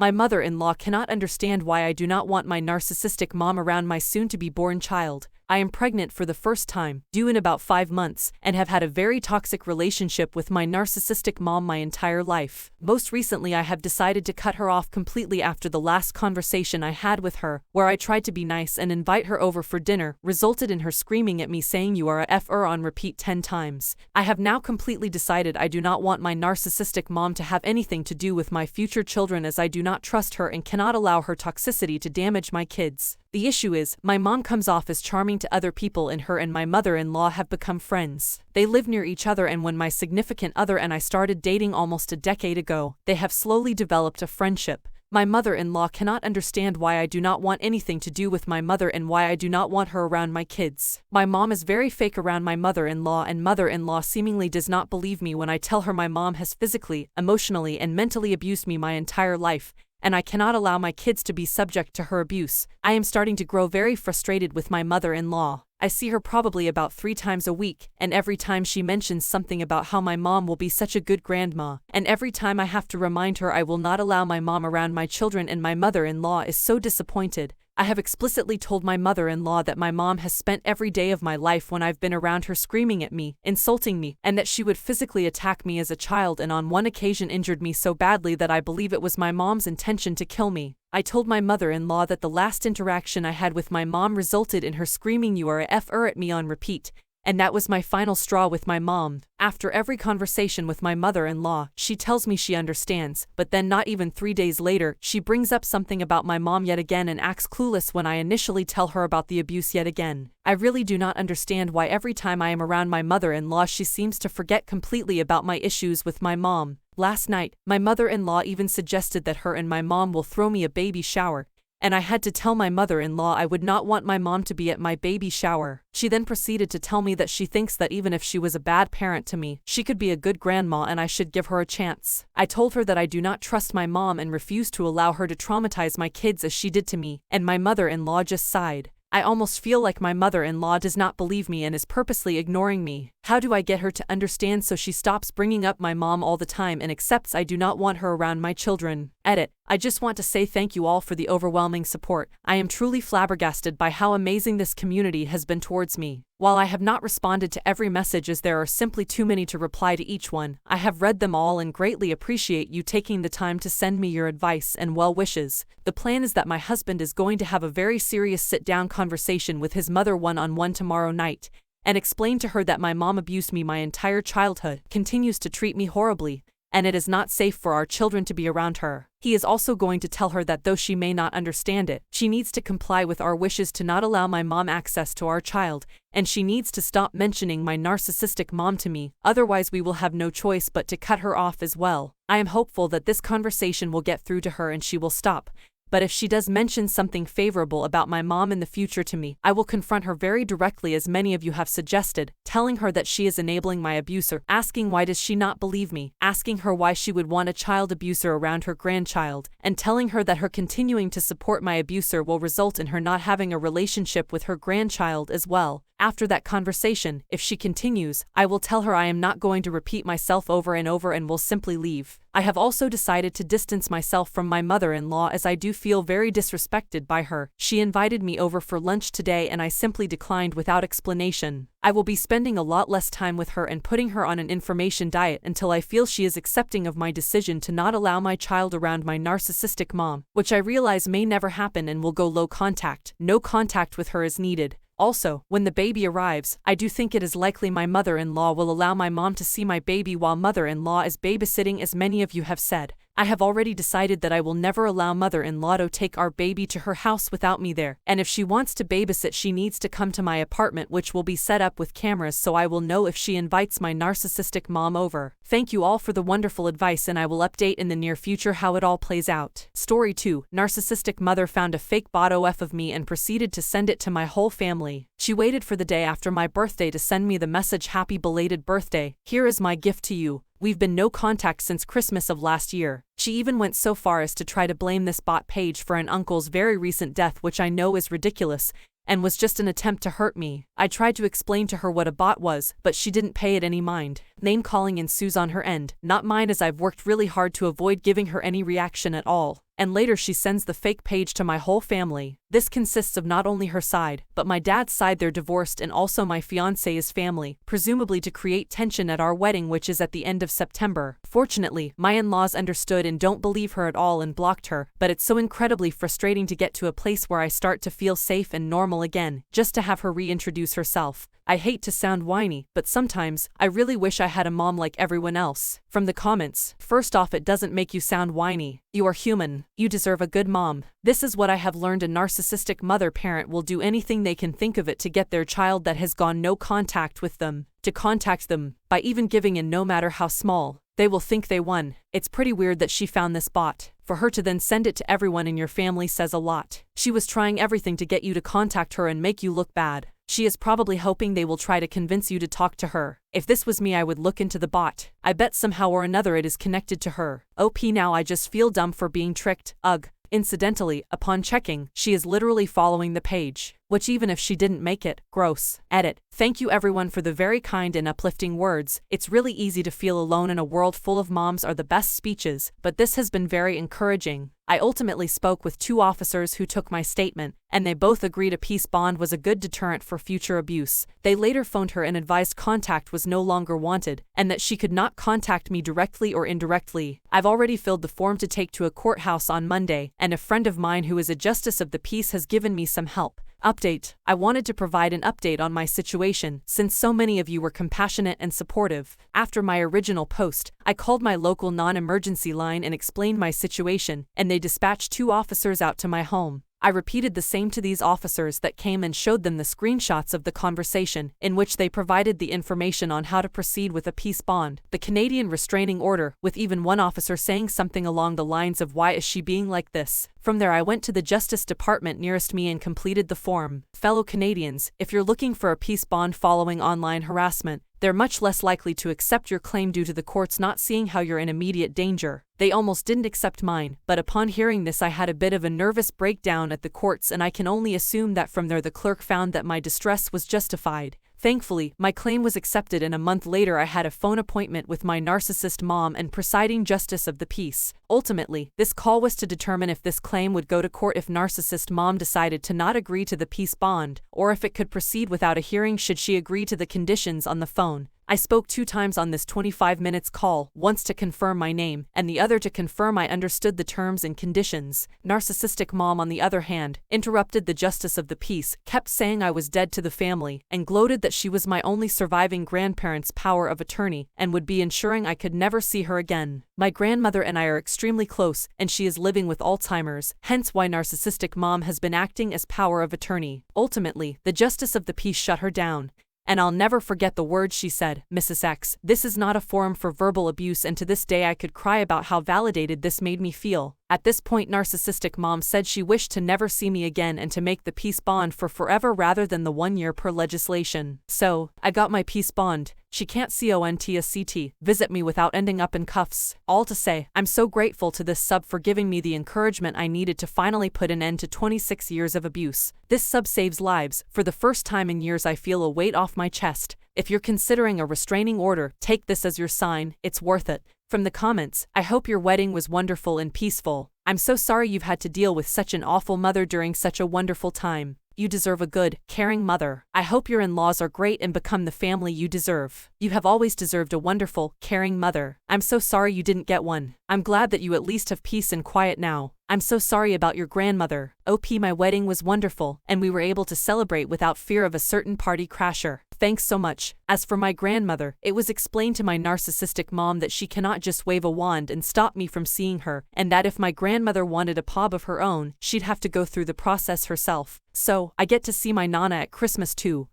My mother-in-law cannot understand why I do not want my narcissistic mom around my soon-to-be-born child. I am pregnant for the first time, due in about 5 months, and have had a very toxic relationship with my narcissistic mom my entire life. Most recently I have decided to cut her off completely after the last conversation I had with her, where I tried to be nice and invite her over for dinner, resulted in her screaming at me saying you are a F-er on repeat 10 times. I have now completely decided I do not want my narcissistic mom to have anything to do with my future children, as I do not trust her and cannot allow her toxicity to damage my kids. The issue is, my mom comes off as charming to other people, and her and my mother-in-law have become friends. They live near each other, and when my significant other and I started dating almost a decade ago, they have slowly developed a friendship. My mother-in-law cannot understand why I do not want anything to do with my mother and why I do not want her around my kids. My mom is very fake around my mother-in-law, and mother-in-law seemingly does not believe me when I tell her my mom has physically, emotionally, and mentally abused me my entire life, and I cannot allow my kids to be subject to her abuse. I am starting to grow very frustrated with my mother-in-law. I see her probably about 3 times a week, and every time she mentions something about how my mom will be such a good grandma, and every time I have to remind her I will not allow my mom around my children, and my mother-in-law is so disappointed. I have explicitly told my mother-in-law that my mom has spent every day of my life when I've been around her screaming at me, insulting me, and that she would physically attack me as a child, and on one occasion injured me so badly that I believe it was my mom's intention to kill me. I told my mother-in-law that the last interaction I had with my mom resulted in her screaming you are a F-er at me on repeat, and that was my final straw with my mom. After every conversation with my mother-in-law, she tells me she understands, but then not even 3 days later, she brings up something about my mom yet again and acts clueless when I initially tell her about the abuse yet again. I really do not understand why every time I am around my mother-in-law she seems to forget completely about my issues with my mom. Last night, my mother-in-law even suggested that her and my mom will throw me a baby shower, and I had to tell my mother-in-law I would not want my mom to be at my baby shower. She then proceeded to tell me that she thinks that even if she was a bad parent to me, she could be a good grandma and I should give her a chance. I told her that I do not trust my mom and refuse to allow her to traumatize my kids as she did to me, and my mother-in-law just sighed. I almost feel like my mother-in-law does not believe me and is purposely ignoring me. How do I get her to understand so she stops bringing up my mom all the time and accepts I do not want her around my children? Edit. I just want to say thank you all for the overwhelming support. I am truly flabbergasted by how amazing this community has been towards me. While I have not responded to every message as there are simply too many to reply to each one, I have read them all and greatly appreciate you taking the time to send me your advice and well wishes. The plan is that my husband is going to have a very serious sit-down conversation with his mother one-on-one tomorrow night, and explain to her that my mom abused me my entire childhood, continues to treat me horribly, and it is not safe for our children to be around her. He is also going to tell her that though she may not understand it, she needs to comply with our wishes to not allow my mom access to our child, and she needs to stop mentioning my narcissistic mom to me, otherwise we will have no choice but to cut her off as well. I am hopeful that this conversation will get through to her and she will stop. But if she does mention something favorable about my mom in the future to me, I will confront her very directly as many of you have suggested, telling her that she is enabling my abuser, asking why does she not believe me, asking her why she would want a child abuser around her grandchild, and telling her that her continuing to support my abuser will result in her not having a relationship with her grandchild as well. After that conversation, if she continues, I will tell her I am not going to repeat myself over and over and will simply leave. I have also decided to distance myself from my mother-in-law as I do feel very disrespected by her. She invited me over for lunch today and I simply declined without explanation. I will be spending a lot less time with her and putting her on an information diet until I feel she is accepting of my decision to not allow my child around my narcissistic mom, which I realize may never happen and will go low contact. No contact with her is needed. Also, when the baby arrives, I do think it is likely my mother-in-law will allow my mom to see my baby while mother-in-law is babysitting, as many of you have said. I have already decided that I will never allow mother-in-law to take our baby to her house without me there, and if she wants to babysit she needs to come to my apartment, which will be set up with cameras so I will know if she invites my narcissistic mom over. Thank you all for the wonderful advice and I will update in the near future how it all plays out. Story 2. Narcissistic mother found a fake bot OF of me and proceeded to send it to my whole family. She waited for the day after my birthday to send me the message, "Happy belated birthday. Here is my gift to you. We've been no contact since Christmas of last year." She even went so far as to try to blame this bot page for an uncle's very recent death, which I know is ridiculous, and was just an attempt to hurt me. I tried to explain to her what a bot was, but she didn't pay it any mind. Name calling ensues on her end, not mine, as I've worked really hard to avoid giving her any reaction at all. and later she sends the fake page to my whole family. This consists of not only her side, but my dad's side. They're divorced, and also my fiancé's family, presumably to create tension at our wedding, which is at the end of September. Fortunately, my in-laws understood and don't believe her at all and blocked her, but it's so incredibly frustrating to get to a place where I start to feel safe and normal again, just to have her reintroduce herself. I hate to sound whiny, but sometimes, I really wish I had a mom like everyone else. From the comments, first off, it doesn't make you sound whiny. You are human. You deserve a good mom. This is what I have learned: a narcissistic mother-parent will do anything they can think of it to get their child that has gone no contact with them, to contact them, by even giving in, no matter how small. They will think they won. It's pretty weird that she found this bot. For her to then send it to everyone in your family says a lot. She was trying everything to get you to contact her and make you look bad. She is probably hoping they will try to convince you to talk to her. If this was me, I would look into the bot. I bet somehow or another it is connected to her. OP, now I just feel dumb for being tricked. Ugh. Incidentally, upon checking, she is literally following the page, which even if she didn't make it, gross. Edit. Thank you everyone for the very kind and uplifting words. It's really easy to feel alone in a world full of moms are the best speeches, but this has been very encouraging. I ultimately spoke with 2 officers who took my statement, and they both agreed a peace bond was a good deterrent for future abuse. They later phoned her and advised contact was no longer wanted, and that she could not contact me directly or indirectly. I've already filled the form to take to a courthouse on Monday, and a friend of mine who is a justice of the peace has given me some help. Update. I wanted to provide an update on my situation, since so many of you were compassionate and supportive. After my original post, I called my local non-emergency line and explained my situation, and they dispatched 2 officers out to my home. I repeated the same to these officers that came and showed them the screenshots of the conversation, in which they provided the information on how to proceed with a peace bond, the Canadian restraining order, with even one officer saying something along the lines of, "Why is she being like this?" From there I went to the Justice Department nearest me and completed the form. Fellow Canadians, if you're looking for a peace bond following online harassment, they're much less likely to accept your claim due to the courts not seeing how you're in immediate danger. They almost didn't accept mine, but upon hearing this I had a bit of a nervous breakdown at the courts, and I can only assume that from there the clerk found that my distress was justified. Thankfully, my claim was accepted, and a month later I had a phone appointment with my narcissist mom and presiding justice of the peace. Ultimately, this call was to determine if this claim would go to court if narcissist mom decided to not agree to the peace bond, or if it could proceed without a hearing should she agree to the conditions on the phone. I spoke 2 times on this 25 minutes call, once to confirm my name, and the other to confirm I understood the terms and conditions. Narcissistic mom, on the other hand, interrupted the justice of the peace, kept saying I was dead to the family, and gloated that she was my only surviving grandparent's power of attorney, and would be ensuring I could never see her again. My grandmother and I are extremely close, and she is living with Alzheimer's, hence why narcissistic mom has been acting as power of attorney. Ultimately, the justice of the peace shut her down. And I'll never forget the words she said, "Mrs. X, this is not a forum for verbal abuse," and to this day I could cry about how validated this made me feel. At this point, narcissistic mom said she wished to never see me again and to make the peace bond for forever rather than the 1 year per legislation. So, I got my peace bond. She can't CONTACT visit me without ending up in cuffs. All to say, I'm so grateful to this sub for giving me the encouragement I needed to finally put an end to 26 years of abuse. This sub saves lives. For the first time in years I feel a weight off my chest. If you're considering a restraining order, take this as your sign. It's worth it. From the comments, I hope your wedding was wonderful and peaceful. I'm so sorry you've had to deal with such an awful mother during such a wonderful time. You deserve a good, caring mother. I hope your in-laws are great and become the family you deserve. You have always deserved a wonderful, caring mother. I'm so sorry you didn't get one. I'm glad that you at least have peace and quiet now. I'm so sorry about your grandmother. OP, my wedding was wonderful, and we were able to celebrate without fear of a certain party crasher. Thanks so much. As for my grandmother, it was explained to my narcissistic mom that she cannot just wave a wand and stop me from seeing her, and that if my grandmother wanted a pub of her own, she'd have to go through the process herself. So, I get to see my Nana at Christmas too.